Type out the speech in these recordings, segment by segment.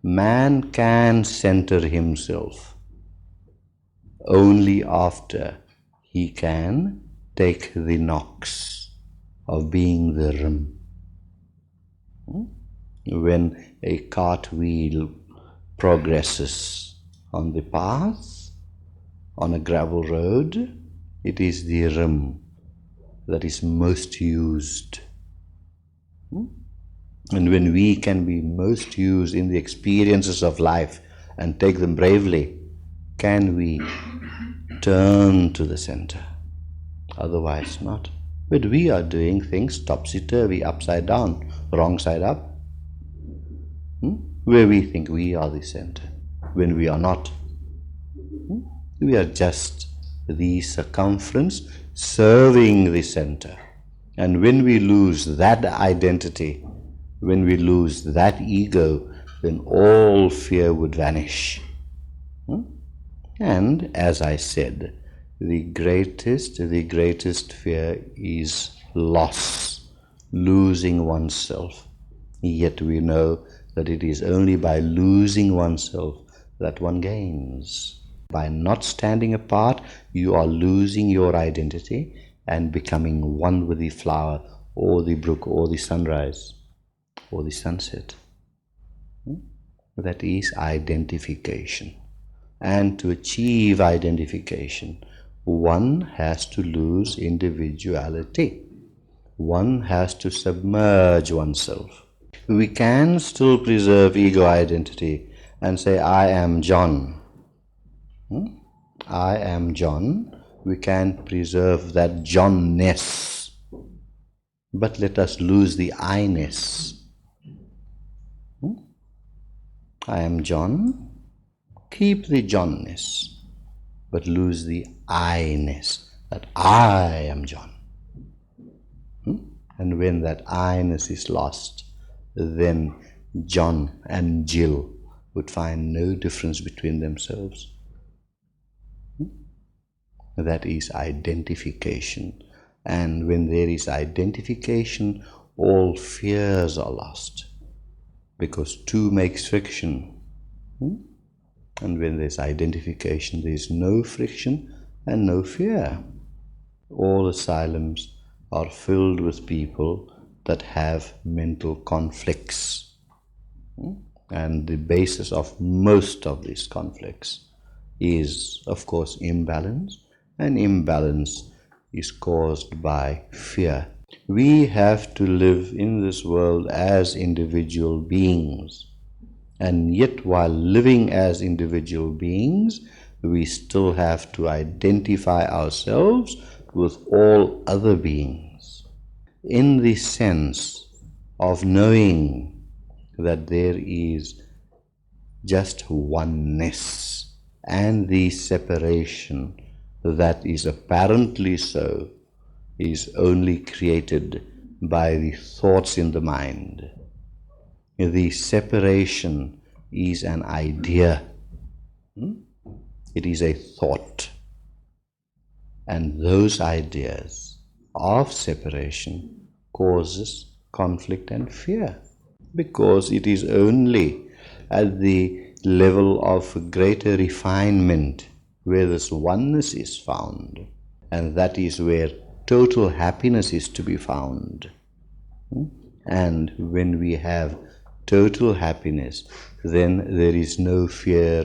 Man can center himself only after he can take the knocks of being the rim. When a cartwheel progresses on the path, on a gravel road, it is the rim that is most used. And when we can be most used in the experiences of life and take them bravely, can we turn to the center? Otherwise not. But we are doing things topsy-turvy, upside down, wrong side up, where we think we are the center, when we are not. We are just the circumference serving the center. And when we lose that identity, when we lose that ego, then all fear would vanish. And as I said, the greatest fear is loss, losing oneself. Yet we know that it is only by losing oneself that one gains. By not standing apart, you are losing your identity and becoming one with the flower or the brook or the sunrise or the sunset. That is identification. And to achieve identification, one has to lose individuality. One has to submerge oneself. We can still preserve ego identity and say, I am John. I am John. We can preserve that Johnness. But let us lose the I-ness. I am John. Keep the Johnness, but lose the I-ness, that I am John. And when that I-ness is lost, then John and Jill would find no difference between themselves. That is identification. And when there is identification, all fears are lost, because two makes friction. And when there's identification, there is no friction and no fear. All asylums are filled with people that have mental conflicts. And the basis of most of these conflicts is, of course, imbalance. And imbalance is caused by fear. We have to live in this world as individual beings. And yet, while living as individual beings, we still have to identify ourselves with all other beings, in the sense of knowing that there is just oneness, and the separation that is apparently so is only created by the thoughts in the mind. The separation is an idea. It is a thought. And those ideas of separation causes conflict and fear, because it is only at the level of greater refinement where this oneness is found, and that is where total happiness is to be found. And when we have total happiness, then there is no fear,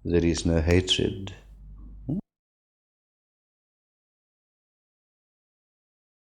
there is no hatred,